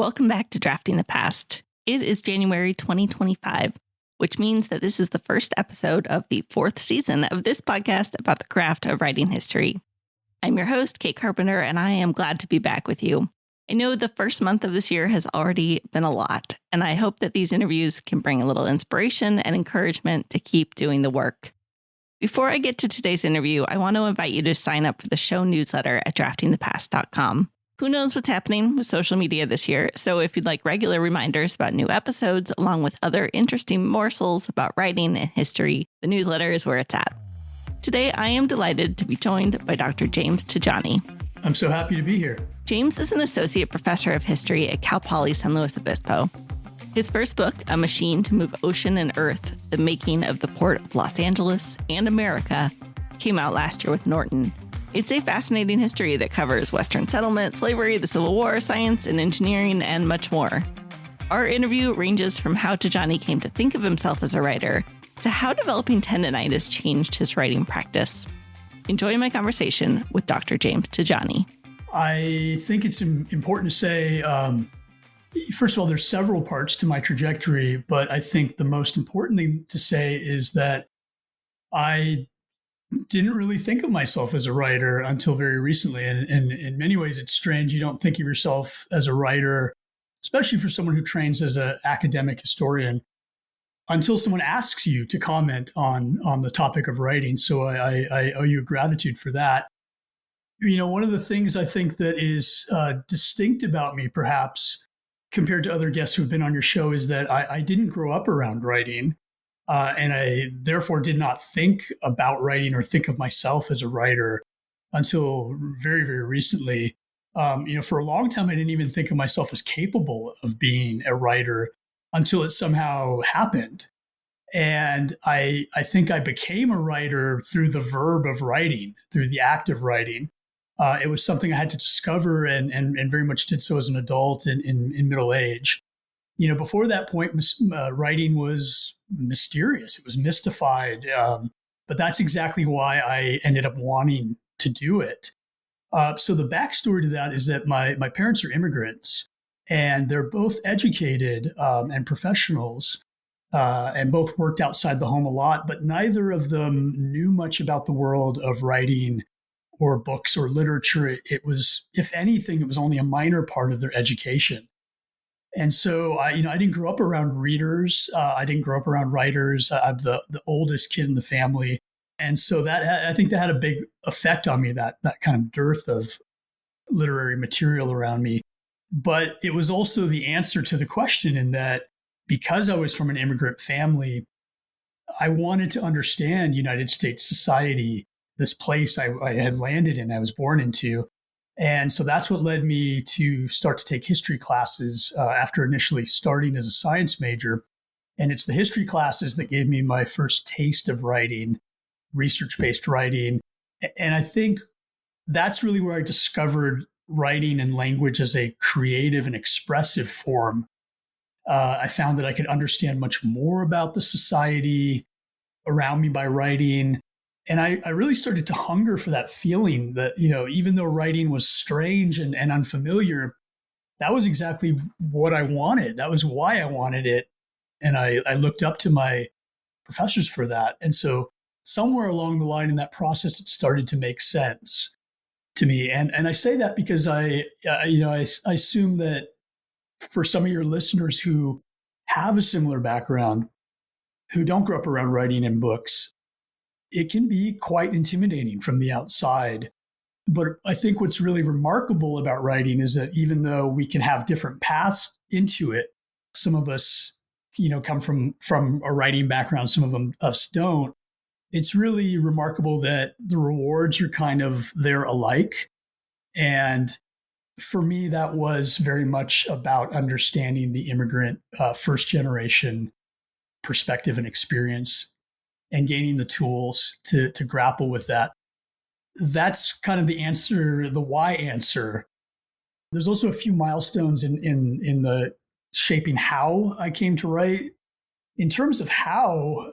Welcome back to Drafting the Past. It is January 2025, which means that this is the first episode of the fourth season of this podcast about the craft of writing history. I'm your host, Kate Carpenter, and I am glad to be back with you. I know the first month of this year has already been a lot, and I hope that these interviews can bring a little inspiration and encouragement to keep doing the work. Before I get to today's interview, I want to invite you to sign up for the show newsletter at draftingthepast.com. Who knows what's happening with social media this year, so if you'd like regular reminders about new episodes, along with other interesting morsels about writing and history, the newsletter is where it's at. Today, I am delighted to be joined by Dr. James Tejani. I'm so happy to be here. James is an associate professor of history at Cal Poly San Luis Obispo. His first book, A Machine to Move Ocean and Earth, The Making of the Port of Los Angeles and America, came out last year with Norton. It's a fascinating history that covers Western settlement, slavery, the Civil War, science and engineering, and much more. Our interview ranges from how Tejani came to think of himself as a writer to how developing tendinitis changed his writing practice. Enjoy my conversation with Dr. James Tejani. I think it's important to say, first of all, there's several parts to my trajectory, but I think the most important thing to say is that I didn't really think of myself as a writer until very recently. And in many ways, it's strange. You don't think of yourself as a writer, especially for someone who trains as an academic historian, until someone asks you to comment on the topic of writing. So I owe you gratitude for that. You know, one of the things I think that is distinct about me, perhaps, compared to other guests who've been on your show, is that I didn't grow up around writing. And I therefore did not think about writing or think of myself as a writer until very, very recently. For a long time, I didn't even think of myself as capable of being a writer until it somehow happened. And I think I became a writer through the verb of writing, through the act of writing. It was something I had to discover and very much did so as an adult in middle age. You know, before that point, writing was mysterious. It was mystified. But that's exactly why I ended up wanting to do it. So the backstory to that is that my parents are immigrants, and they're both educated and professionals, and both worked outside the home a lot, but neither of them knew much about the world of writing or books or literature. It was, if anything, it was only a minor part of their education. And so, I didn't grow up around readers. I didn't grow up around writers. I'm the oldest kid in the family. And so I think that had a big effect on me, that kind of dearth of literary material around me. But it was also the answer to the question, in that because I was from an immigrant family, I wanted to understand United States society, this place I had landed in, I was born into. And so that's what led me to start to take history classes after initially starting as a science major. And it's the history classes that gave me my first taste of writing, research-based writing. And I think that's really where I discovered writing and language as a creative and expressive form. I found that I could understand much more about the society around me by writing. And I really started to hunger for that feeling that, even though writing was strange and unfamiliar, that was exactly what I wanted. That was why I wanted it. And I looked up to my professors for that. And so somewhere along the line in that process, it started to make sense to me. And I say that because I assume that for some of your listeners who have a similar background, who don't grow up around writing and books, it can be quite intimidating from the outside. But I think what's really remarkable about writing is that even though we can have different paths into it, some of us, come from a writing background, some of us don't. It's really remarkable that the rewards are kind of there alike. And for me, that was very much about understanding the immigrant first generation perspective and experience, and gaining the tools to grapple with that. That's kind of the answer, the why answer. There's also a few milestones in the shaping how I came to write. In terms of how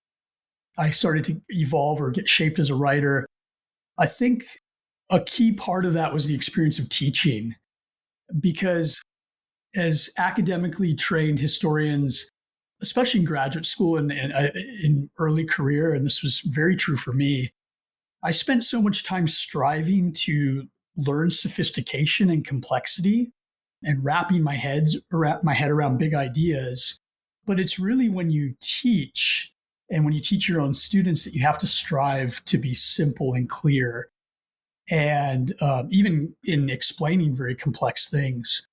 I started to evolve or get shaped as a writer, I think a key part of that was the experience of teaching. Because as academically trained historians, especially in graduate school and in early career, and this was very true for me, I spent so much time striving to learn sophistication and complexity and wrapping my head around big ideas. But it's really when you teach and when you teach your own students that you have to strive to be simple and clear, and even in explaining very complex things.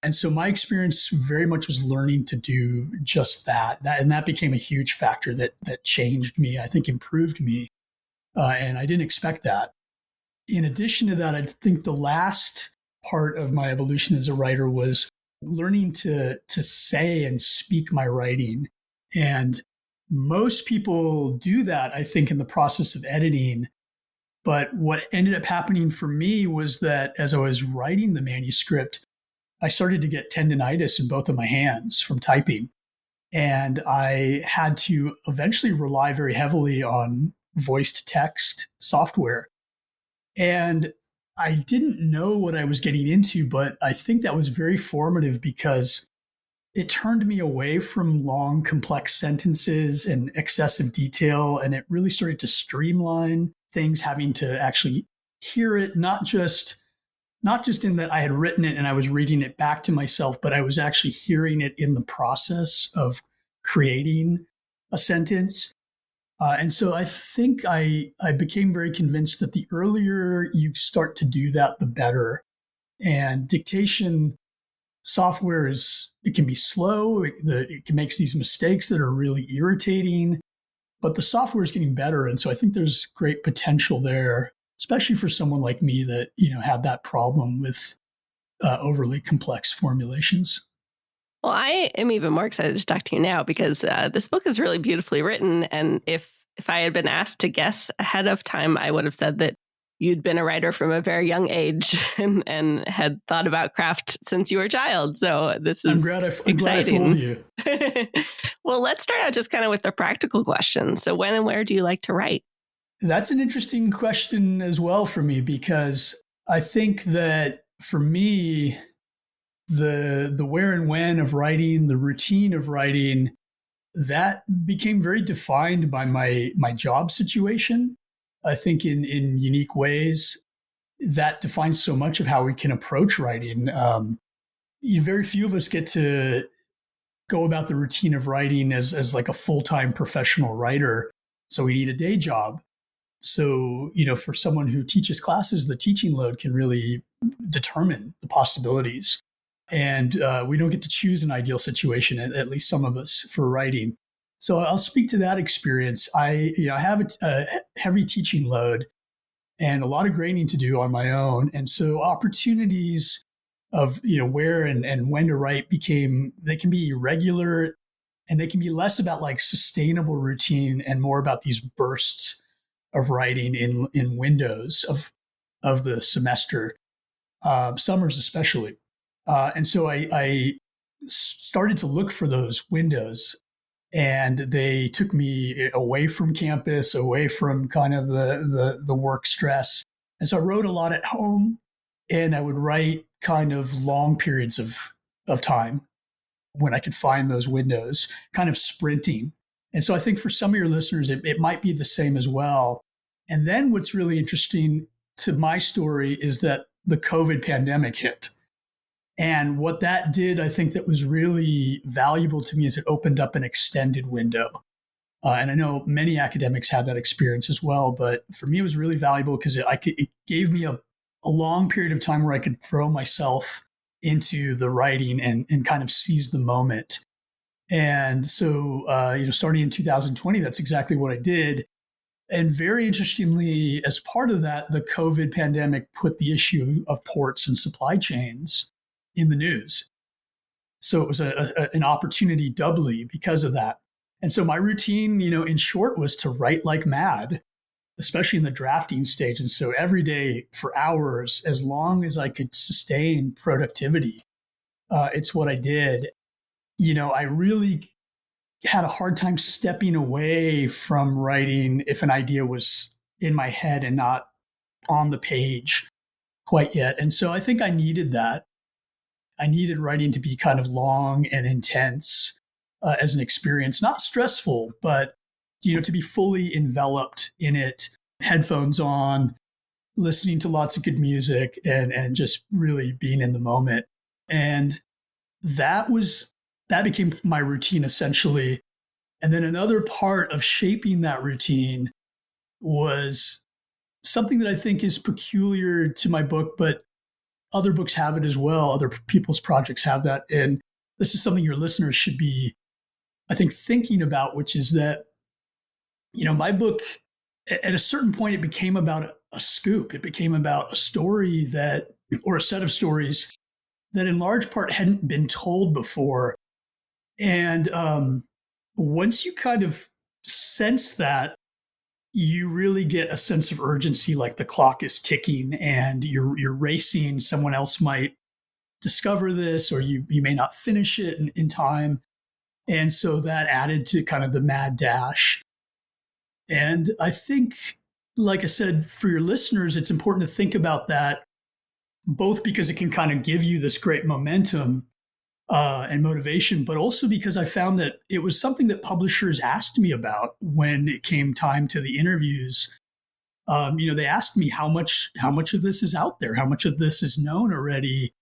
And so my experience very much was learning to do just that. And that became a huge factor that changed me, I think improved me. And I didn't expect that. In addition to that, I think the last part of my evolution as a writer was learning to say and speak my writing. And most people do that, I think, in the process of editing. But what ended up happening for me was that as I was writing the manuscript, I started to get tendonitis in both of my hands from typing. And I had to eventually rely very heavily on voice to text software. And I didn't know what I was getting into, but I think that was very formative because it turned me away from long, complex sentences and excessive detail. And it really started to streamline things, having to actually hear it, not just in that I had written it and I was reading it back to myself, but I was actually hearing it in the process of creating a sentence. And so I think I became very convinced that the earlier you start to do that, the better. And dictation software it can be slow. It makes these mistakes that are really irritating, but the software is getting better. And so I think there's great potential there, especially for someone like me that, had that problem with overly complex formulations. Well, I am even more excited to talk to you now because this book is really beautifully written. And if I had been asked to guess ahead of time, I would have said that you'd been a writer from a very young age and had thought about craft since you were a child. So this is exciting. Glad I fooled you. Well, let's start out just kind of with the practical questions. So when and where do you like to write? That's an interesting question as well for me, because I think that for me, the where and when of writing, the routine of writing, that became very defined by my job situation. I think in unique ways that defines so much of how we can approach writing. Very few of us get to go about the routine of writing as like a full-time professional writer. So we need a day job. So, for someone who teaches classes, the teaching load can really determine the possibilities. And we don't get to choose an ideal situation, at least some of us, for writing. So I'll speak to that experience. I have a heavy teaching load and a lot of grading to do on my own. And so opportunities of, where and when to write they can be irregular, and they can be less about like sustainable routine and more about these bursts of writing in windows of the semester, summers especially. And so I started to look for those windows, and they took me away from campus, away from kind of the work stress. And so I wrote a lot at home, and I would write kind of long periods of time when I could find those windows, kind of sprinting. And so I think for some of your listeners, it might be the same as well. And then what's really interesting to my story is that the COVID pandemic hit. And what that did, I think that was really valuable to me, is it opened up an extended window. And I know many academics had that experience as well, but for me, it was really valuable because it gave me a long period of time where I could throw myself into the writing and kind of seize the moment. And so, starting in 2020, that's exactly what I did. And very interestingly, as part of that, the COVID pandemic put the issue of ports and supply chains in the news. So it was an opportunity doubly because of that. And so my routine, in short, was to write like mad, especially in the drafting stage. And so every day for hours, as long as I could sustain productivity, it's what I did. I really had a hard time stepping away from writing if an idea was in my head and not on the page quite yet. And so I think I needed that. I needed writing to be kind of long and intense as an experience, not stressful, but to be fully enveloped in it, headphones on, listening to lots of good music, and just really being in the moment. And that became my routine essentially. And then another part of shaping that routine was something that I think is peculiar to my book, but other books have it as well. Other people's projects have that. And this is something your listeners should be, I think, thinking about, which is that, my book, at a certain point, it became about a scoop. It became about a story or a set of stories that in large part hadn't been told before. And once you kind of sense that, you really get a sense of urgency, like the clock is ticking and you're racing. Someone else might discover this, or you may not finish it in time. And so that added to kind of the mad dash. And I think, like I said, for your listeners, it's important to think about that, both because it can kind of give you this great momentum and motivation, but also because I found that it was something that publishers asked me about when it came time to the interviews. They asked me how much of this is out there, how much of this is known already.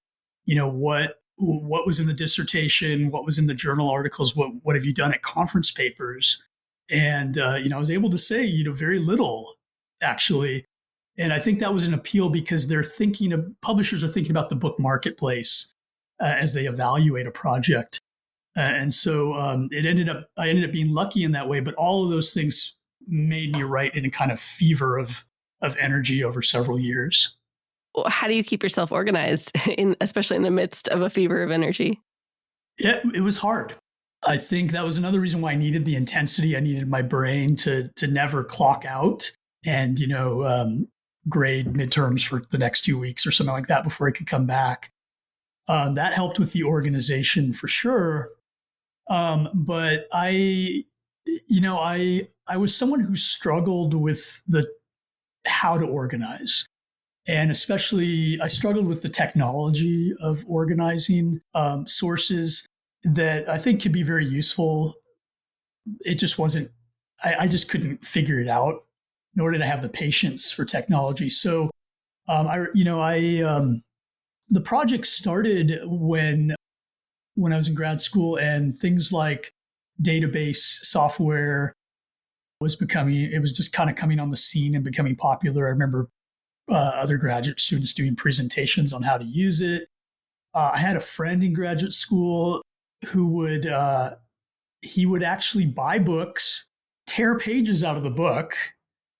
What was in the dissertation, what was in the journal articles, what have you done at conference papers? And I was able to say very little actually. And I think that was an appeal because publishers are thinking about the book marketplace as they evaluate a project. And so I ended up being lucky in that way, but all of those things made me write in a kind of fever of energy over several years. Well, how do you keep yourself organized, especially in the midst of a fever of energy? Yeah, it was hard. I think that was another reason why I needed the intensity. I needed my brain to never clock out and, grade midterms for the next 2 weeks or something like that before I could come back. That helped with the organization for sure. But I was someone who struggled with how to organize. And especially I struggled with the technology of organizing sources that I think could be very useful. It just wasn't, I just couldn't figure it out, nor did I have the patience for technology. So, the project started when I was in grad school, and things like database software it was just kind of coming on the scene and becoming popular. I remember other graduate students doing presentations on how to use it. I had a friend in graduate school who would actually buy books, tear pages out of the book,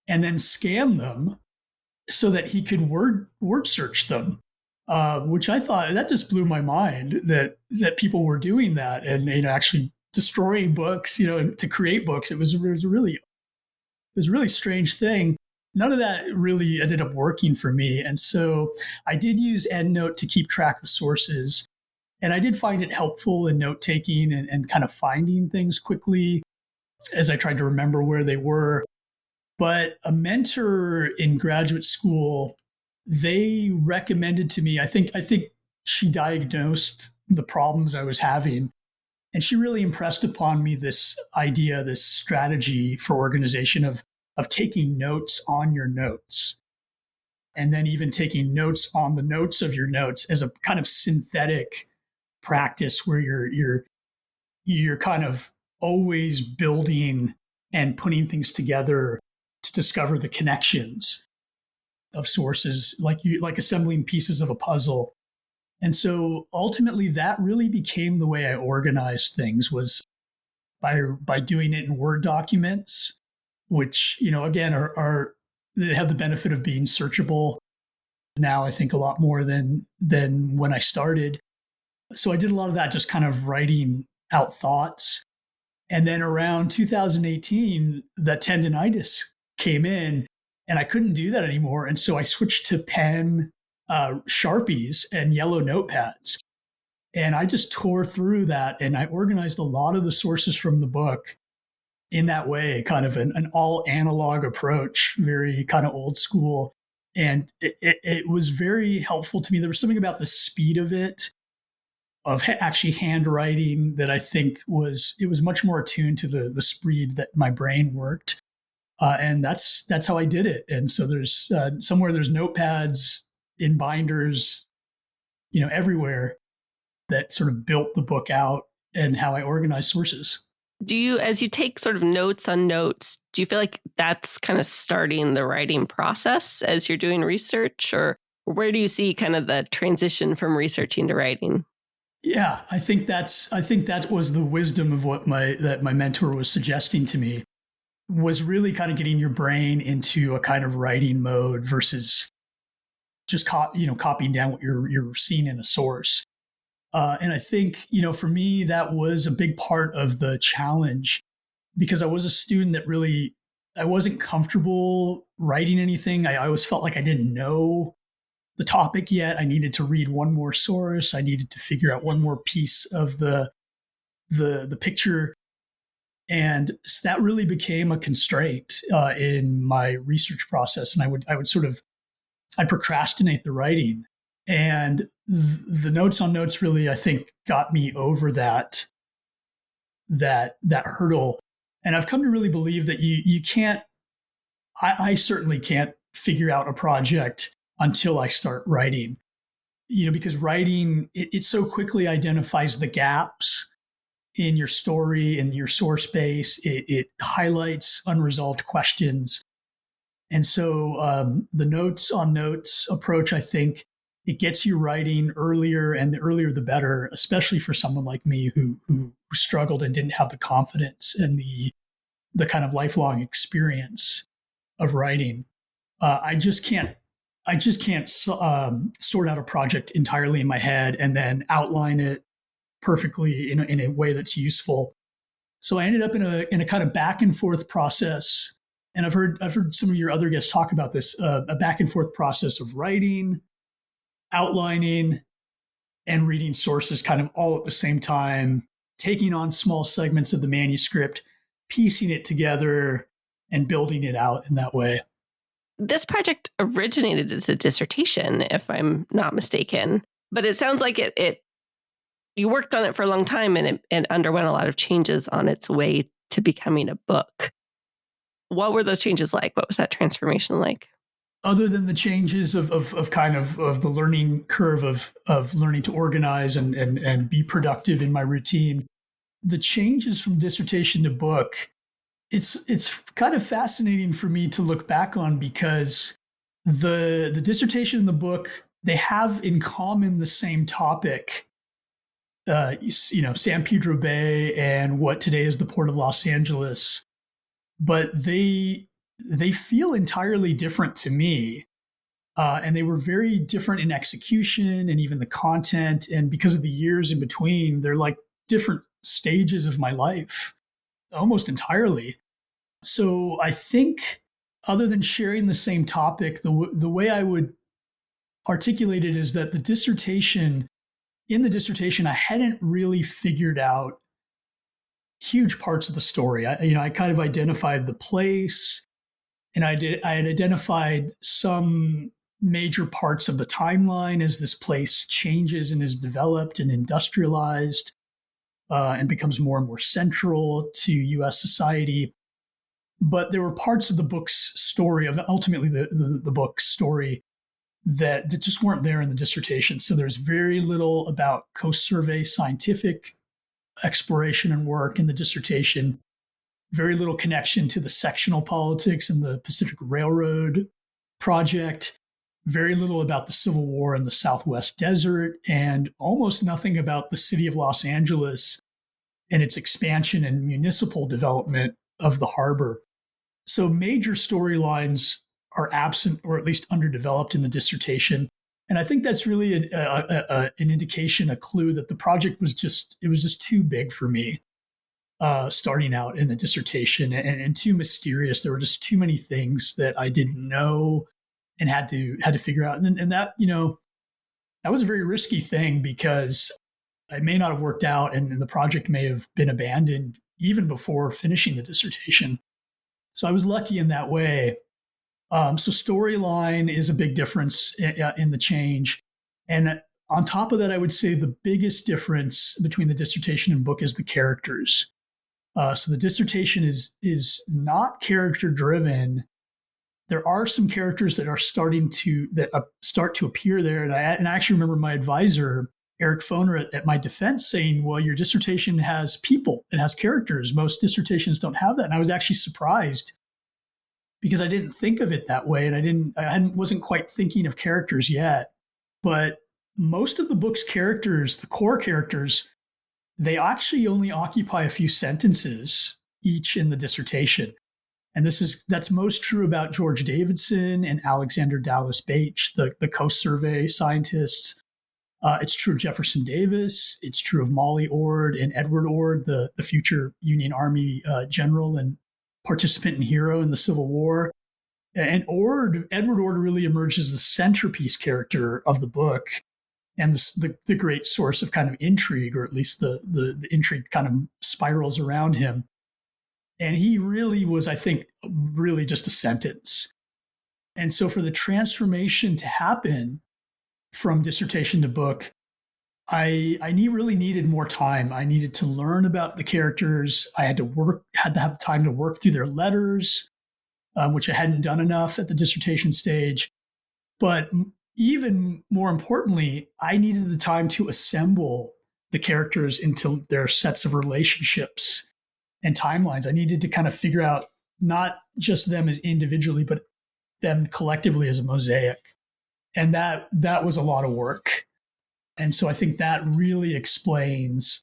and then scan them so that he could word search them. Which I thought that just blew my mind that people were doing that and actually destroying books, to create books. It was a really strange thing. None of that really ended up working for me, and so I did use EndNote to keep track of sources, and I did find it helpful in note taking and kind of finding things quickly as I tried to remember where they were. But a mentor in graduate school, they recommended to me, I think she diagnosed the problems I was having. And she really impressed upon me this idea, this strategy for organization of taking notes on your notes. And then even taking notes on the notes of your notes as a kind of synthetic practice where you're kind of always building and putting things together to discover the connections of sources, like assembling pieces of a puzzle. And so ultimately that really became the way I organized things, was by doing it in Word documents, which, again, they have the benefit of being searchable now, I think, a lot more than when I started. So I did a lot of that, just kind of writing out thoughts. And then around 2018, the tendinitis came in and I couldn't do that anymore. And so I switched to pen, Sharpies, and yellow notepads. And I just tore through that, and I organized a lot of the sources from the book in that way, kind of an all analog approach, very kind of old school. And it was very helpful to me. There was something about the speed of it actually handwriting that I think was much more attuned to the speed that my brain worked. And that's how I did it. And so there's somewhere there's notepads in binders, everywhere that sort of built the book out and how I organize sources. Do you, as you take sort of notes on notes, do you feel like that's kind of starting the writing process as you're doing research, or where do you see kind of the transition from researching to writing? Yeah, I think that was the wisdom of what my mentor was suggesting to me, was really kind of getting your brain into a kind of writing mode versus just copying down what you're seeing in a source. And I think, for me, that was a big part of the challenge, because I was a student that really, I wasn't comfortable writing anything. I always felt like I didn't know the topic yet. I needed to read one more source. I needed to figure out one more piece of the picture. And that really became a constraint in my research process. And I'd procrastinate the writing. And the notes on notes really, I think, got me over that hurdle. And I've come to really believe that you can't, I certainly can't figure out a project until I start writing, because writing, it so quickly identifies the gaps in your story and your source base. It highlights unresolved questions. And so the notes on notes approach, I think, it gets you writing earlier, and the earlier the better, especially for someone like me who struggled and didn't have the confidence and the kind of lifelong experience of writing. I just can't sort out a project entirely in my head and then outline it perfectly in a way that's useful. So I ended up in a kind of back and forth process. And I've heard some of your other guests talk about this, a back and forth process of writing, outlining, and reading sources kind of all at the same time, taking on small segments of the manuscript, piecing it together, and building it out in that way. This project originated as a dissertation, if I'm not mistaken, but it sounds like you worked on it for a long time, and it underwent a lot of changes on its way to becoming a book. What were those changes like? What was that transformation like? Other than the changes of the learning curve of learning to organize and be productive in my routine, the changes from dissertation to book, it's kind of fascinating for me to look back on, because the dissertation and the book, they have in common the same topic, San Pedro Bay and what today is the Port of Los Angeles, but they feel entirely different to me. And they were very different in execution and even the content. And because of the years in between, they're like different stages of my life, almost entirely. So I think, other than sharing the same topic, the way I would articulate it is that in the dissertation, I hadn't really figured out huge parts of the story. I kind of identified the place, and I had identified some major parts of the timeline as this place changes and is developed and industrialized, and becomes more and more central to U.S. society. But there were parts of the book's story, of ultimately the book's story, that just weren't there in the dissertation. So there's very little about Coast Survey scientific exploration and work in the dissertation, very little connection to the sectional politics and the Pacific Railroad project, very little about the Civil War in the Southwest Desert, and almost nothing about the city of Los Angeles and its expansion and municipal development of the harbor. So major storylines are absent, or at least underdeveloped, in the dissertation. And I think that's really an indication, a clue that the project was just too big for me, starting out in the dissertation, and too mysterious. There were just too many things that I didn't know and had to figure out. And that, that was a very risky thing, because it may not have worked out, and the project may have been abandoned even before finishing the dissertation. So I was lucky in that way. So storyline is a big difference in the change. And on top of that, I would say the biggest difference between the dissertation and book is the characters. So the dissertation is not character driven. There are some characters that are start to appear there, and I actually remember my advisor Eric Foner at my defense saying, "Well, your dissertation has people, it has characters. Most dissertations don't have that." And I was actually surprised because I didn't think of it that way, and wasn't quite thinking of characters yet. But most of the book's characters, the core characters, they actually only occupy a few sentences each in the dissertation. And that's most true about George Davidson and Alexander Dallas Bache, the Coast Survey scientists. It's true of Jefferson Davis. It's true of Molly Ord and Edward Ord, the future Union Army general and participant and hero in the Civil War. And Edward Ord really emerges the centerpiece character of the book and the great source of kind of intrigue, or at least the intrigue kind of spirals around him. And he really was, I think, really just a sentence. And so for the transformation to happen from dissertation to book, I really needed more time. I needed to learn about the characters. I had to have time to work through their letters, which I hadn't done enough at the dissertation stage. But even more importantly, I needed the time to assemble the characters into their sets of relationships and timelines. I needed to kind of figure out not just them as individually, but them collectively as a mosaic. And that was a lot of work. And so I think that really explains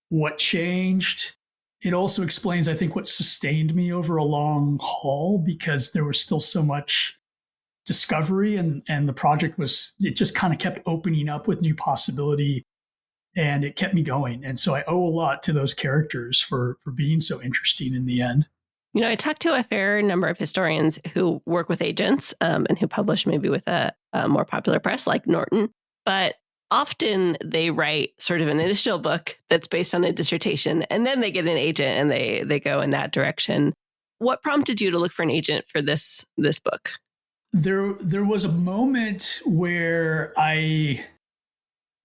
what changed. It also explains, I think, what sustained me over a long haul, because there was still so much discovery, and the project it just kind of kept opening up with new possibility, and it kept me going. And so I owe a lot to those characters for being so interesting in the end. You know, I talked to a fair number of historians who work with agents and who publish maybe with a more popular press like Norton, but often they write sort of an initial book that's based on a dissertation, and then they get an agent and they go in that direction. What prompted you to look for an agent for this book? There was a moment where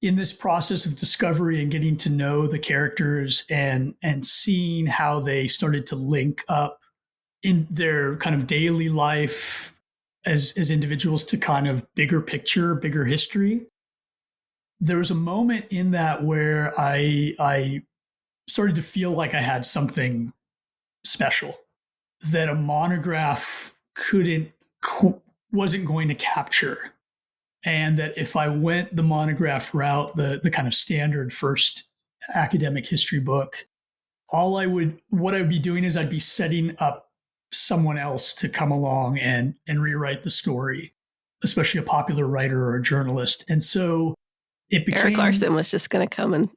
in this process of discovery and getting to know the characters and seeing how they started to link up in their kind of daily life as individuals to kind of bigger picture, bigger history, there was a moment in that where I started to feel like I had something special that a monograph wasn't going to capture. And that if I went the monograph route, the kind of standard first academic history book, what I would be doing is I'd be setting up someone else to come along and rewrite the story, especially a popular writer or a journalist. And so it became Eric Larson was just going to come and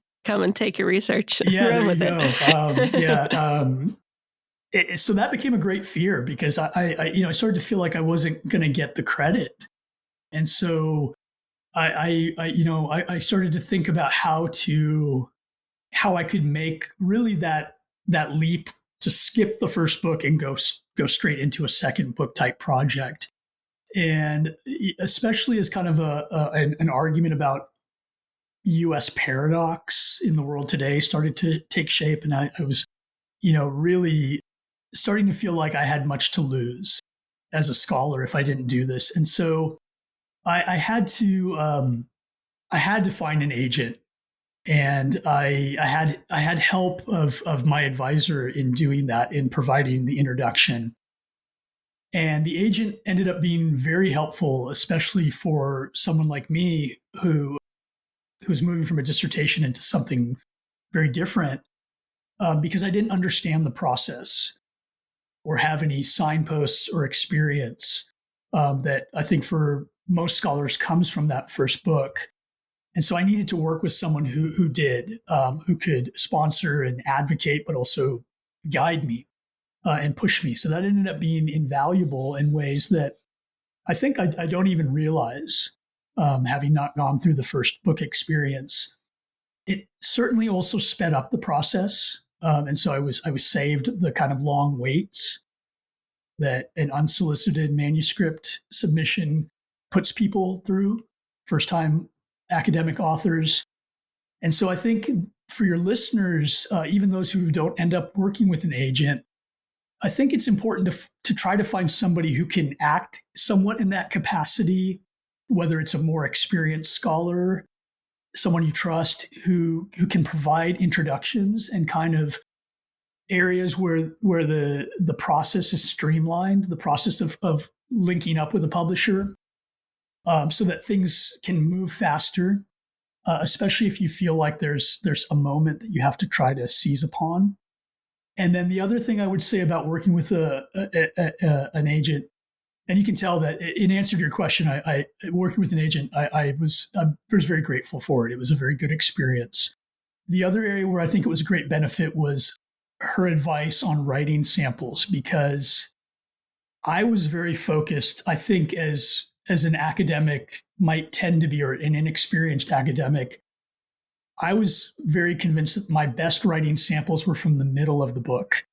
take your research. Yeah, run with it. So that became a great fear, because I started to feel like I wasn't going to get the credit. And so I started to think about how I could make really that leap to skip the first book and go straight into a second book type project. And especially as kind of an argument about US paradox in the world today started to take shape. And I was, really starting to feel like I had much to lose as a scholar if I didn't do this. And so I had to find an agent, and I had help of my advisor in doing that, in providing the introduction. And the agent ended up being very helpful, especially for someone like me who was moving from a dissertation into something very different, because I didn't understand the process or have any signposts or experience that I think for most scholars comes from that first book. And so I needed to work with someone who did, who could sponsor and advocate, but also guide me and push me. So that ended up being invaluable in ways that I think I don't even realize, having not gone through the first book experience. It certainly also sped up the process. And so I was saved the kind of long waits that an unsolicited manuscript submission puts people through first time academic authors. And so I think for your listeners, even those who don't end up working with an agent, I think it's important to try to find somebody who can act somewhat in that capacity, whether it's a more experienced scholar, someone you trust who can provide introductions and kind of areas where the process is streamlined, the process of linking up with a publisher, so that things can move faster, especially if you feel like there's a moment that you have to try to seize upon. And then the other thing I would say about working with an agent, and you can tell that in answer to your question, I working with an agent, I was very grateful for it. It was a very good experience. The other area where I think it was a great benefit was her advice on writing samples, because I was very focused, I think, as an academic might tend to be, or an inexperienced academic. I was very convinced that my best writing samples were from the middle of the book,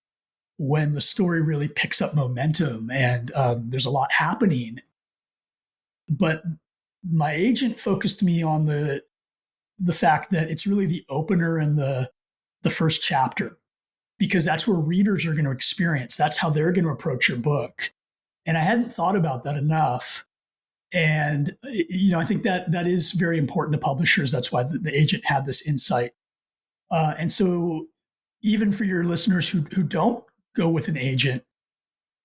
when the story really picks up momentum and there's a lot happening. But my agent focused me on the fact that it's really the opener and the first chapter, because that's where readers are going to experience. That's how they're going to approach your book. And I hadn't thought about that enough. And, I think that is very important to publishers. That's why the agent had this insight. And so even for your listeners who don't go with an agent,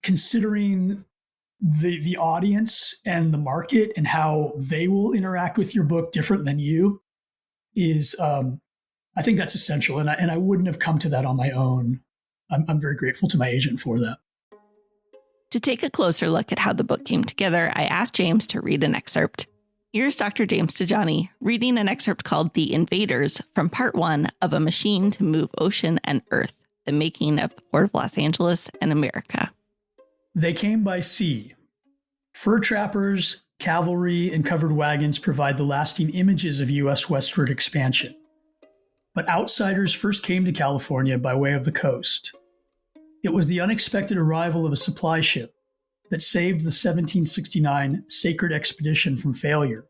considering the audience and the market and how they will interact with your book different than you is, I think that's essential. And I wouldn't have come to that on my own. I'm very grateful to my agent for that. To take a closer look at how the book came together, I asked James to read an excerpt. Here's Dr. James Tejani reading an excerpt called The Invaders from Part 1 of A Machine to Move Ocean and Earth, the Making of the Port of Los Angeles and America. They came by sea. Fur trappers, cavalry, and covered wagons provide the lasting images of U.S. westward expansion. But outsiders first came to California by way of the coast. It was the unexpected arrival of a supply ship that saved the 1769 Sacred Expedition from failure.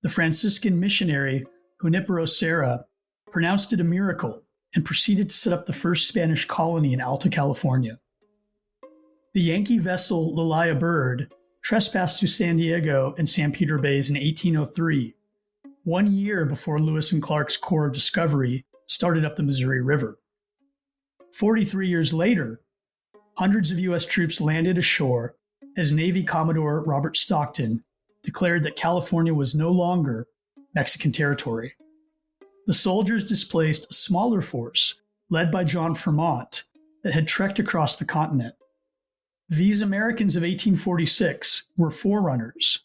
The Franciscan missionary Junipero Serra pronounced it a miracle and proceeded to set up the first Spanish colony in Alta California. The Yankee vessel Lilaya Bird trespassed through San Diego and San Pedro Bays in 1803, 1 year before Lewis and Clark's Corps of Discovery started up the Missouri River. 43 years later, hundreds of U.S. troops landed ashore as Navy Commodore Robert Stockton declared that California was no longer Mexican territory. The soldiers displaced a smaller force led by John Fremont that had trekked across the continent. These Americans of 1846 were forerunners.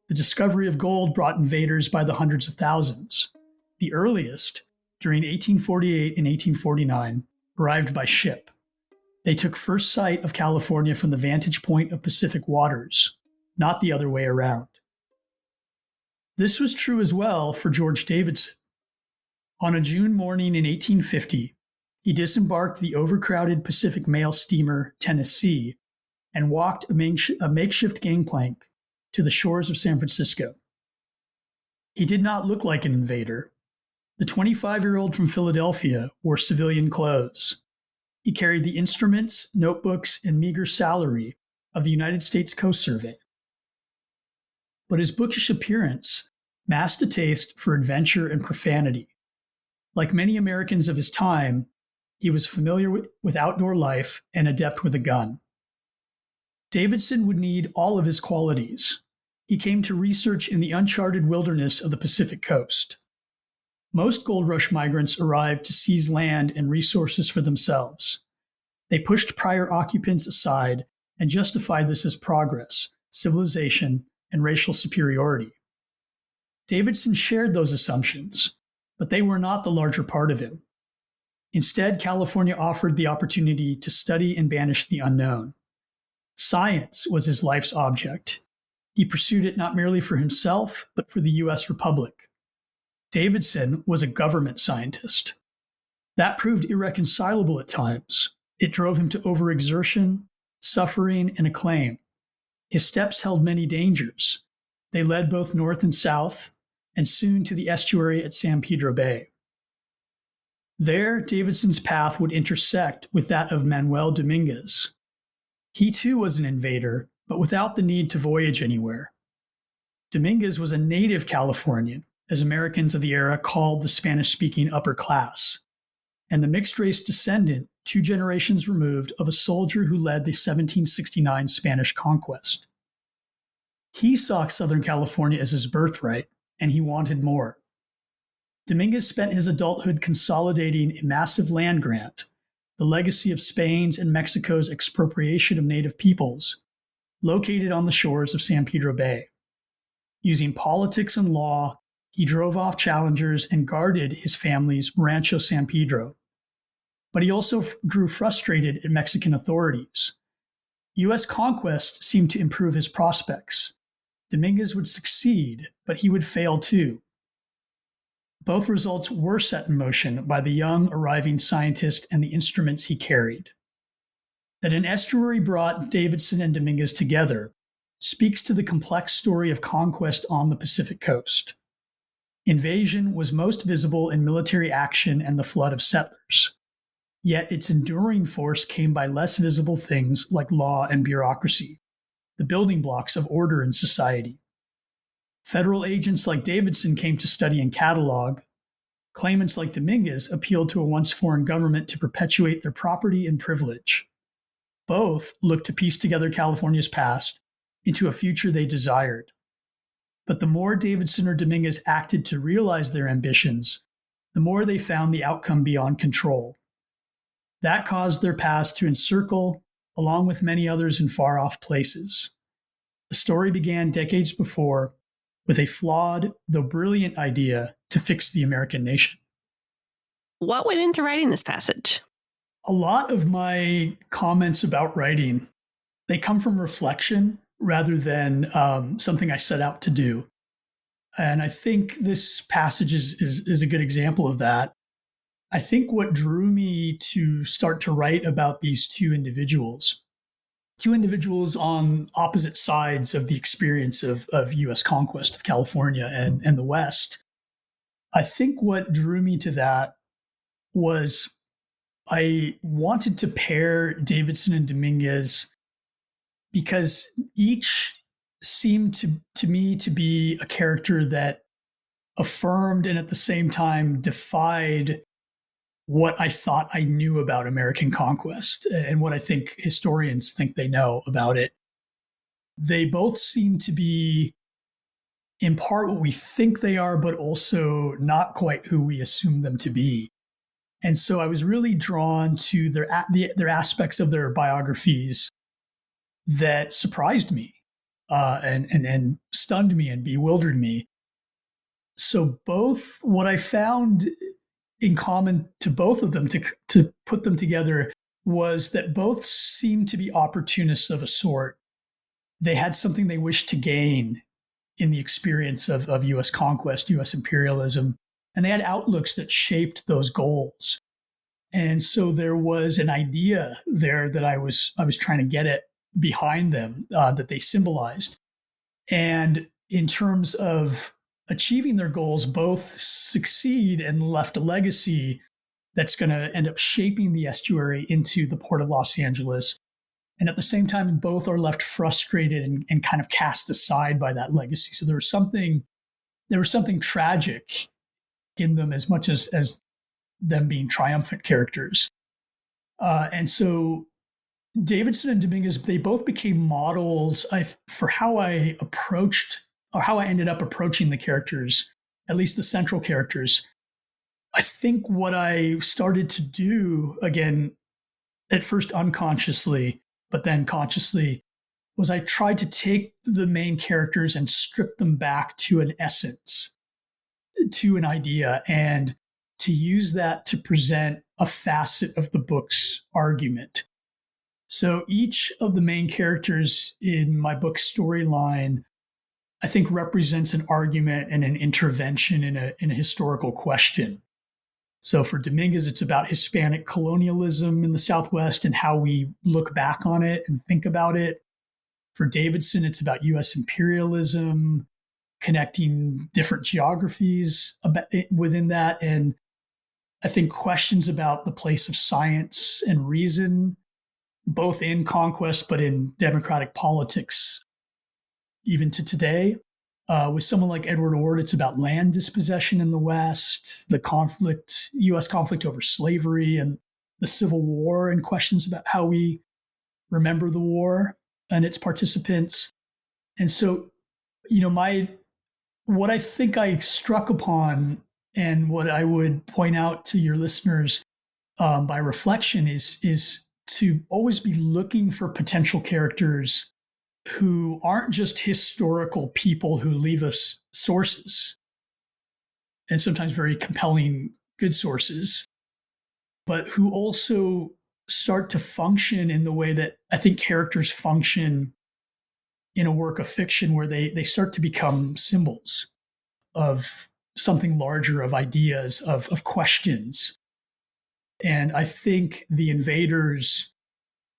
The discovery of gold brought invaders by the hundreds of thousands. The earliest, during 1848 and 1849, arrived by ship. They took first sight of California from the vantage point of Pacific waters, not the other way around. This was true as well for George Davidson. On a June morning in 1850, he disembarked the overcrowded Pacific mail steamer Tennessee and walked a makeshift gangplank to the shores of San Francisco. He did not look like an invader. The 25-year-old from Philadelphia wore civilian clothes. He carried the instruments, notebooks, and meager salary of the United States Coast Survey. But his bookish appearance masked a taste for adventure and profanity. Like many Americans of his time, he was familiar with outdoor life and adept with a gun. Davidson would need all of his qualities. He came to research in the uncharted wilderness of the Pacific coast. Most gold rush migrants arrived to seize land and resources for themselves. They pushed prior occupants aside and justified this as progress, civilization, and racial superiority. Davidson shared those assumptions, but they were not the larger part of him. Instead, California offered the opportunity to study and banish the unknown. Science was his life's object. He pursued it not merely for himself, but for the U.S. Republic. Davidson was a government scientist. That proved irreconcilable at times. It drove him to overexertion, suffering, and acclaim. His steps held many dangers. They led both north and south, and soon to the estuary at San Pedro Bay. There, Davidson's path would intersect with that of Manuel Dominguez. He too was an invader, but without the need to voyage anywhere. Dominguez was a native Californian, as Americans of the era called the Spanish-speaking upper class, and the mixed-race descendant 2 generations removed of a soldier who led the 1769 Spanish conquest. He saw Southern California as his birthright, and he wanted more. Dominguez spent his adulthood consolidating a massive land grant, the legacy of Spain's and Mexico's expropriation of native peoples, located on the shores of San Pedro Bay. Using politics and law, he drove off challengers and guarded his family's Rancho San Pedro. But he also grew frustrated at Mexican authorities. U.S. conquest seemed to improve his prospects. Dominguez would succeed, but he would fail too. Both results were set in motion by the young, arriving scientist and the instruments he carried. That an estuary brought Davidson and Dominguez together speaks to the complex story of conquest on the Pacific coast. Invasion was most visible in military action and the flood of settlers. Yet its enduring force came by less visible things like law and bureaucracy, the building blocks of order in society. Federal agents like Davidson came to study and catalog. Claimants like Dominguez appealed to a once foreign government to perpetuate their property and privilege. Both looked to piece together California's past into a future they desired. But the more Davidson or Dominguez acted to realize their ambitions, the more they found the outcome beyond control. That caused their paths to encircle, along with many others in far-off places. The story began decades before with a flawed, though brilliant idea to fix the American nation. What went into writing this passage? A lot of my comments about writing, they come from reflection rather than something I set out to do. And I think this passage is a good example of that. I think what drew me to start to write about these two individuals on opposite sides of the experience of U.S. conquest of California and the West. I think what drew me to that was I wanted to pair Davidson and Dominguez because each seemed to me to be a character that affirmed and at the same time defied what I thought I knew about American conquest and what I think historians think they know about it. They both seem to be in part what we think they are, but also not quite who we assume them to be. And so I was really drawn to their aspects of their biographies that surprised me and stunned me and bewildered me. So both what I found in common to both of them, to put them together, was that both seemed to be opportunists of a sort. They had something they wished to gain in the experience of U.S. conquest, U.S. imperialism, and they had outlooks that shaped those goals. And so there was an idea there that I was trying to get at behind them that they symbolized. And in terms of achieving their goals, both succeed and left a legacy that's going to end up shaping the estuary into the Port of Los Angeles. And at the same time, both are left frustrated and kind of cast aside by that legacy. So there was something tragic in them as much as them being triumphant characters. And so Davidson and Dominguez, they both became models for how I approached or how I ended up approaching the characters, at least the central characters. I think what I started to do, again, at first unconsciously, but then consciously, was I tried to take the main characters and strip them back to an essence, to an idea, and to use that to present a facet of the book's argument. So each of the main characters in my book's storyline, I think, represents an argument and an intervention in a historical question. So for Dominguez, it's about Hispanic colonialism in the Southwest and how we look back on it and think about it. For Davidson, it's about U.S. imperialism, connecting different geographies within that. And I think questions about the place of science and reason, both in conquest, but in democratic politics, even to today. With someone like Edward Ord, it's about land dispossession in the West, the conflict, U.S. conflict over slavery and the Civil War, and questions about how we remember the war and its participants. And so, what I think I struck upon and what I would point out to your listeners by reflection is to always be looking for potential characters who aren't just historical people who leave us sources, and sometimes very compelling, good sources, but who also start to function in the way that I think characters function in a work of fiction, where they start to become symbols of something larger, of ideas, of questions. And I think The Invaders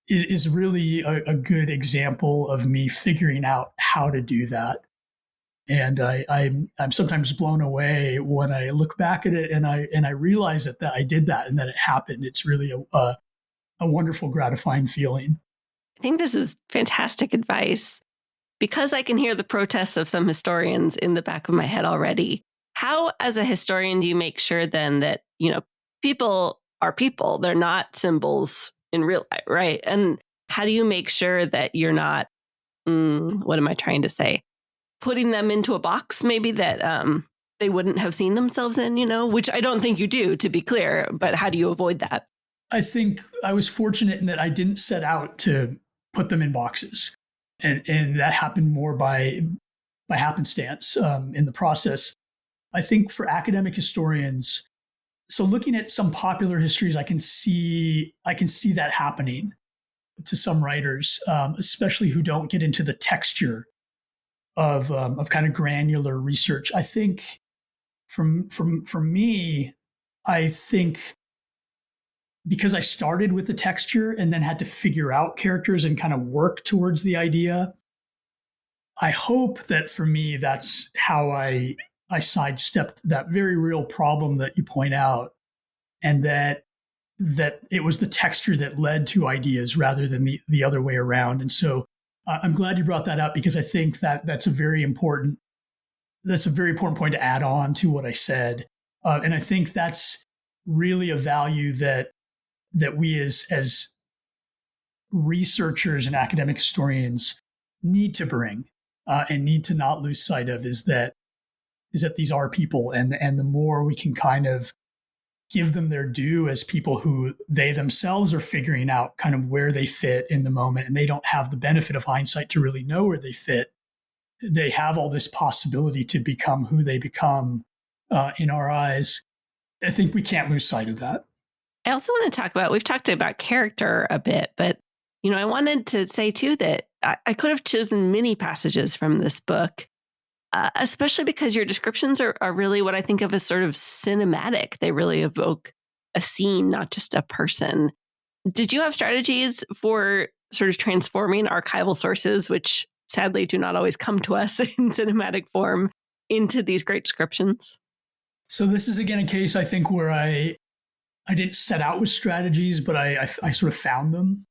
is really a good example of me figuring out how to do that. And I'm sometimes blown away when I look back at it and I realize that I did that and that it happened. It's really a wonderful, gratifying feeling. I think this is fantastic advice. Because I can hear the protests of some historians in the back of my head already. How, as a historian, do you make sure then that, people are people? They're not symbols in real life, right? And how do you make sure that you're not, what am I trying to say? Putting them into a box maybe that they wouldn't have seen themselves in, which I don't think you do, to be clear. But how do you avoid that? I think I was fortunate in that I didn't set out to put them in boxes. And that happened more by happenstance in the process. I think for academic historians, so looking at some popular histories, I can see that happening to some writers, especially who don't get into the texture of kind of granular research. I think for me, I think because I started with the texture and then had to figure out characters and kind of work towards the idea, I hope that for me, that's how I sidestepped that very real problem that you point out, and that it was the texture that led to ideas rather than the other way around. And so I'm glad you brought that up, because I think that's a very important point to add on to what I said. And I think that's really a value that we as researchers and academic historians need to bring and need to not lose sight of, is that these are people, and the more we can kind of give them their due as people who they themselves are figuring out kind of where they fit in the moment, and they don't have the benefit of hindsight to really know where they fit. They have all this possibility to become who they become in our eyes. I think we can't lose sight of that. I also want to talk about, we've talked about character a bit, but, I wanted to say too that I could have chosen many passages from this book, especially because your descriptions are really what I think of as sort of cinematic. They really evoke a scene, not just a person. Did you have strategies for sort of transforming archival sources, which sadly do not always come to us in cinematic form, into these great descriptions? So this is, again, a case, I think, where I didn't set out with strategies, but I sort of found them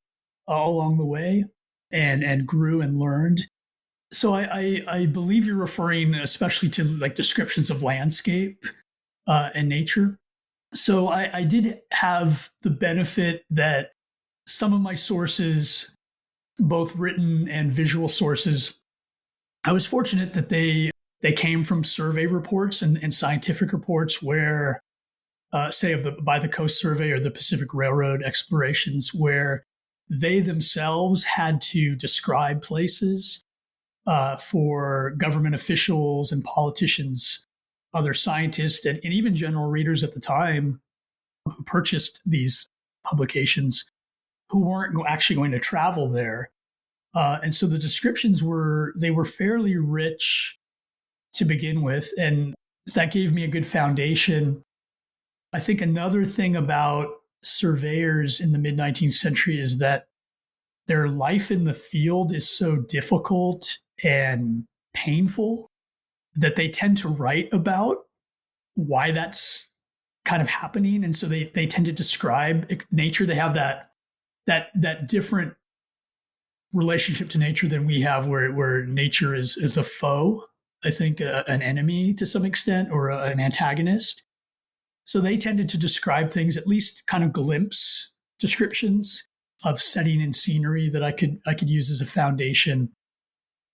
along the way and grew and learned. So I believe you're referring especially to like descriptions of landscape and nature. So I did have the benefit that some of my sources, both written and visual sources, I was fortunate that they came from survey reports and scientific reports where, say, by the Coast Survey or the Pacific Railroad explorations, where they themselves had to describe places for government officials and politicians, other scientists, and even general readers at the time who purchased these publications, who weren't actually going to travel there. And so the descriptions were fairly rich to begin with, and that gave me a good foundation. I think another thing about surveyors in the mid-19th century is that their life in the field is so difficult and painful that they tend to write about why that's kind of happening. And so they tend to describe nature. They have that different relationship to nature than we have, where nature is a foe, I think, an enemy to some extent, or an antagonist. So they tended to describe things, at least kind of glimpse descriptions of setting and scenery that I could use as a foundation.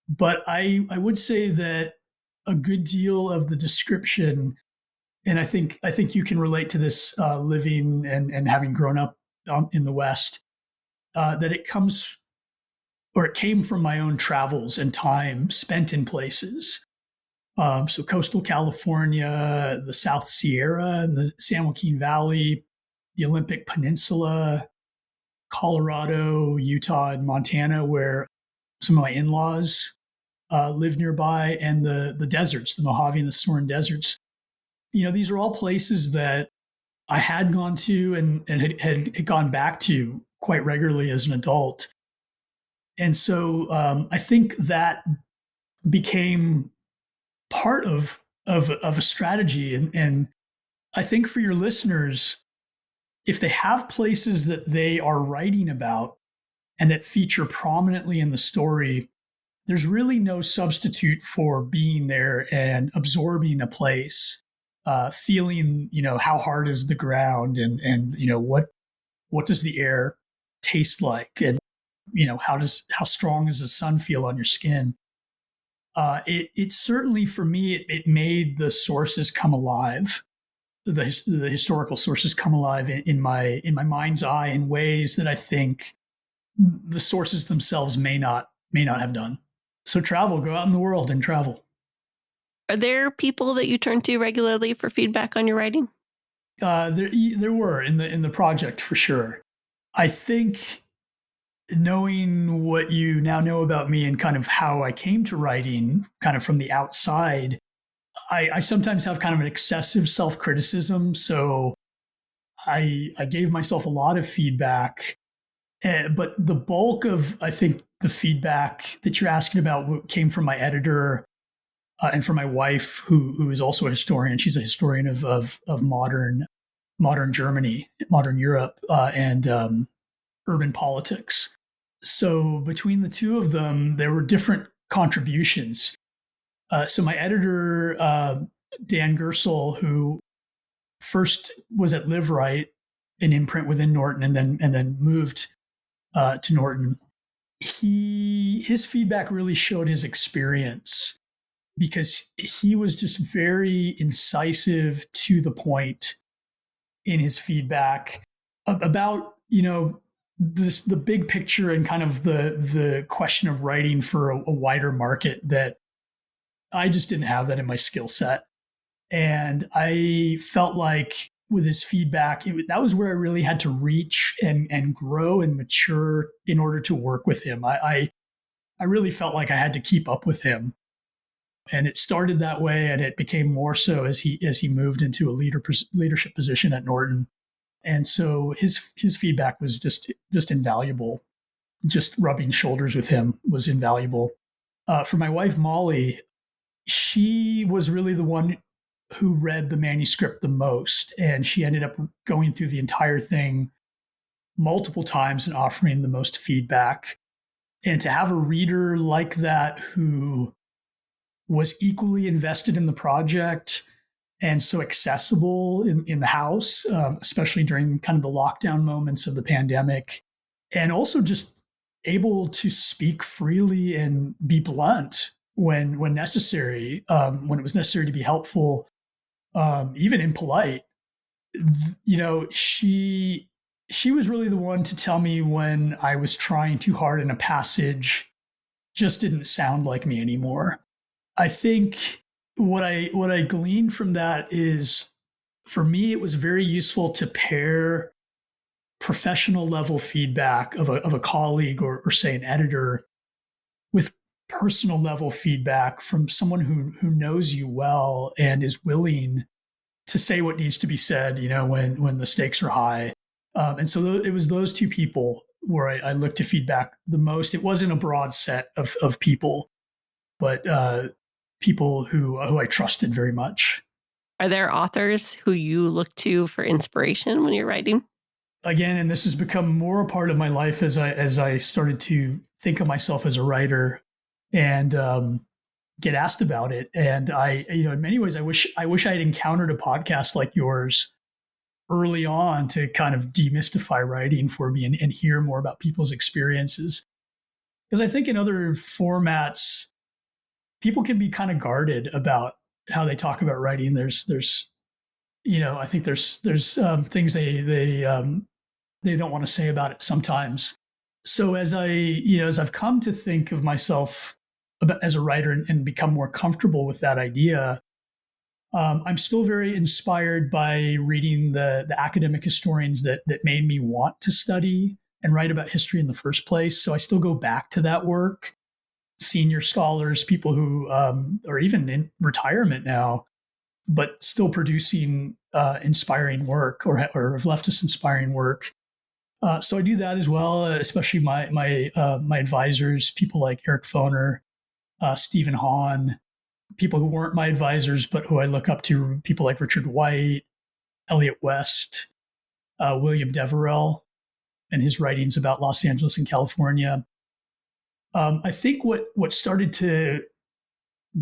But I would say that a good deal of the description, and I think you can relate to this, living and having grown up in the West, that it came from my own travels and time spent in places. So coastal California, the South Sierra, and the San Joaquin Valley, the Olympic Peninsula, Colorado, Utah, and Montana, where some of my in-laws live nearby, and the deserts, the Mojave and the Sonoran deserts. These are all places that I had gone to and had gone back to quite regularly as an adult. And so I think that became part of a strategy. And I think for your listeners, if they have places that they are writing about and that feature prominently in the story, there's really no substitute for being there and absorbing a place, feeling, how hard is the ground, and what does the air taste like, and how strong does the sun feel on your skin. It certainly, for me, it made the sources come alive, the historical sources come alive in my mind's eye in ways that I think the sources themselves may not have done. So travel, go out in the world and travel. Are there people that you turn to regularly for feedback on your writing? There were in the project, for sure. I think, knowing what you now know about me and kind of how I came to writing kind of from the outside, I sometimes have kind of an excessive self-criticism. So I gave myself a lot of feedback. But the bulk of, I think, the feedback that you're asking about came from my editor, and from my wife, who is also a historian. She's a historian of modern Germany, modern Europe, and urban politics. So between the two of them, there were different contributions. So my editor, Dan Gersel, who first was at Live Right, an imprint within Norton, and then moved to Norton, his feedback really showed his experience, because he was just very incisive, to the point in his feedback about the big picture, and kind of the question of writing for a wider market that I just didn't have that in my skill set. And I felt like with his feedback, that was where I really had to reach and grow and mature in order to work with him. I really felt like I had to keep up with him. And it started that way, and it became more so as he moved into a leadership position at Norton. And so his feedback was just invaluable. Just rubbing shoulders with him was invaluable. For my wife, Molly, she was really the one who read the manuscript the most, and she ended up going through the entire thing multiple times and offering the most feedback. And to have a reader like that, who was equally invested in the project and so accessible in the house, especially during kind of the lockdown moments of the pandemic, and also just able to speak freely and be blunt when necessary, when it was necessary to be helpful, even impolite. She was really the one to tell me when I was trying too hard and a passage just didn't sound like me anymore. I think what I gleaned from that is, for me, it was very useful to pair professional level feedback of a colleague, or say an editor, with personal level feedback from someone who knows you well and is willing to say what needs to be said, when the stakes are high. And so it was those two people where I looked to feedback the most. It wasn't a broad set of people, but people who I trusted very much. Are there authors who you look to for inspiration when you're writing? Again, and this has become more a part of my life as I started to think of myself as a writer and get asked about it. And in many ways, I wish I had encountered a podcast like yours early on to kind of demystify writing for me and hear more about people's experiences. Because I think in other formats, people can be kind of guarded about how they talk about writing. I think there's things they don't want to say about it sometimes. So as I've come to think of myself as a writer and become more comfortable with that idea, I'm still very inspired by reading the academic historians that made me want to study and write about history in the first place. So I still go back to that work. Senior scholars, people who are even in retirement now, but still producing inspiring work or have left us inspiring work. So I do that as well, especially my advisors, people like Eric Foner, Stephen Hahn, people who weren't my advisors, but who I look up to, people like Richard White, Elliot West, William Deverell, and his writings about Los Angeles and California. I think what started to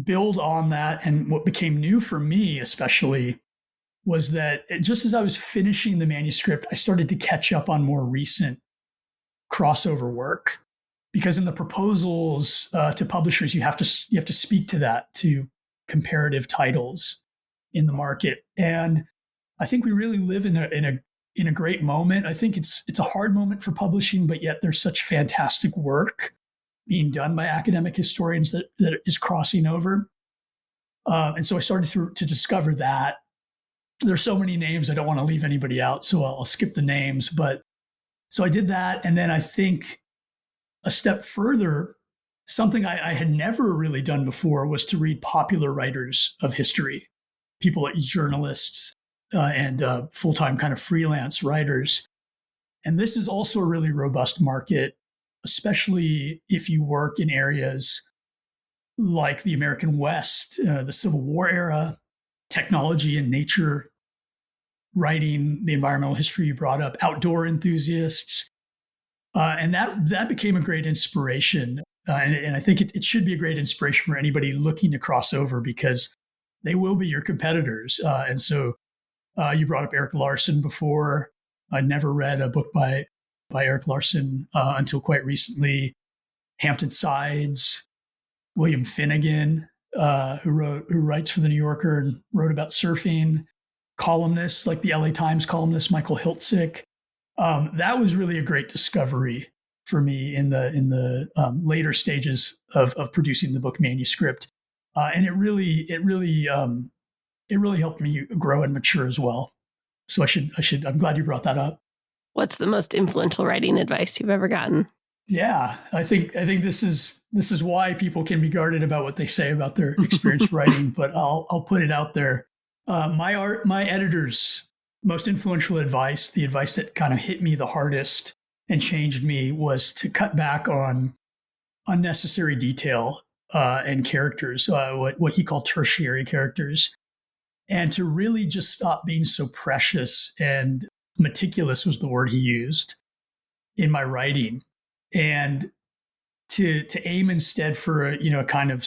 build on that and what became new for me especially was that just as I was finishing the manuscript, I started to catch up on more recent crossover work. Because in the proposals to publishers, you have to speak to that, to comparative titles in the market. And I think we really live in a great moment. I think it's a hard moment for publishing, but yet there's such fantastic work being done by academic historians that is crossing over. And so I started to discover that. There's so many names, I don't want to leave anybody out, so I'll skip the names. But so I did that. And then I think a step further, something I had never really done before was to read popular writers of history, people like journalists and full-time kind of freelance writers. And this is also a really robust market, especially if you work in areas like the American West, the Civil War era, technology and nature writing, the environmental history you brought up, outdoor enthusiasts. And that became a great inspiration. And I think it should be a great inspiration for anybody looking to cross over because they will be your competitors. And so you brought up Eric Larson before. I'd never read a book by Eric Larson until quite recently. Hampton Sides, William Finnegan, who writes for the New Yorker and wrote about surfing. Columnists like the LA Times columnist Michael Hiltzik. That was really a great discovery for me in the later stages of producing the book manuscript, and it really helped me grow and mature as well. So I'm glad you brought that up. What's the most influential writing advice you've ever gotten? Yeah, I think this is why people can be guarded about what they say about their experience writing, but I'll put it out there. My editor's most influential advice, the advice that kind of hit me the hardest and changed me, was to cut back on unnecessary detail and characters, what he called tertiary characters, and to really just stop being so precious and meticulous was the word he used in my writing, and to aim instead for a kind of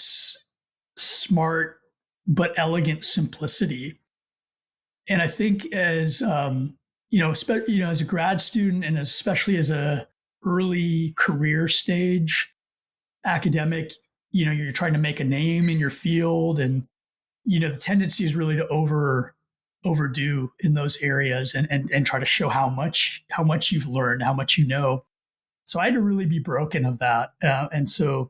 smart but elegant simplicity. And I think as as a grad student and especially as a early career stage academic, you're trying to make a name in your field, and the tendency is really to overdo in those areas and try to show how much you've learned, how much you know. So I had to really be broken of that, and so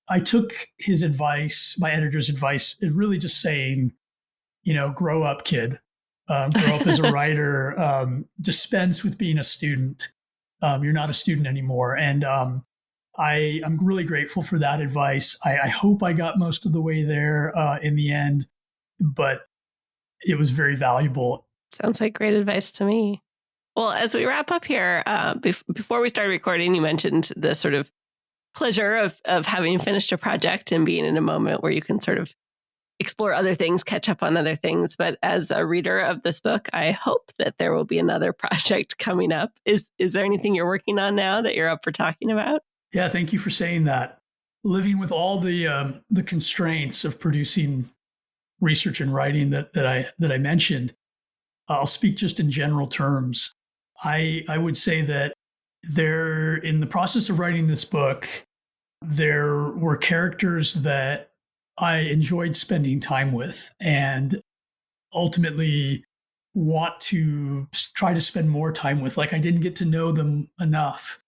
I took his advice, my editor's advice, really just saying, grow up, kid. Grow up as a writer. Dispense with being a student. You're not a student anymore. And I'm really grateful for that advice. I hope I got most of the way there in the end, but it was very valuable. Sounds like great advice to me. Well, as we wrap up here, before we started recording, you mentioned the sort of pleasure of having finished a project and being in a moment where you can sort of explore other things, catch up on other things. But as a reader of this book, I hope that there will be another project coming up. Is there anything you're working on now that you're up for talking about? Yeah, thank you for saying that. Living with all the constraints of producing research and writing that I mentioned, I'll speak just in general terms. I would say that in the process of writing this book, there were characters that I enjoyed spending time with and ultimately want to try to spend more time with. Like, I didn't get to know them enough.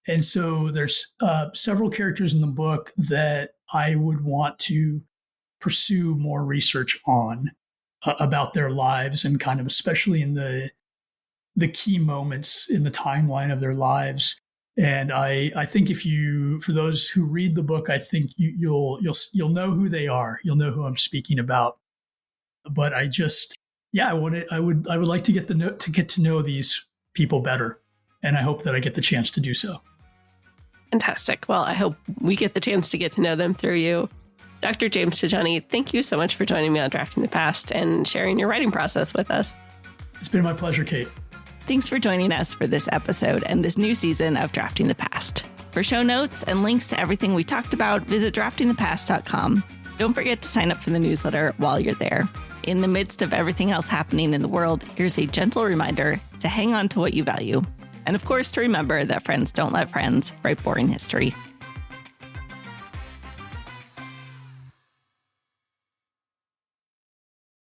And so there's several characters in the book that I would want to pursue more research on about their lives, and kind of especially in the key moments in the timeline of their lives. And I think for those who read the book, I think you'll know who they are. You'll know who I'm speaking about. But I would like to get to know these people better, and I hope that I get the chance to do so. Fantastic. Well, I hope we get the chance to get to know them through you. Dr. James Tejani, thank you so much for joining me on Drafting the Past and sharing your writing process with us. It's been my pleasure, Kate. Thanks for joining us for this episode and this new season of Drafting the Past. For show notes and links to everything we talked about, visit draftingthepast.com. Don't forget to sign up for the newsletter while you're there. In the midst of everything else happening in the world, here's a gentle reminder to hang on to what you value. And of course, to remember that friends don't let friends write boring history.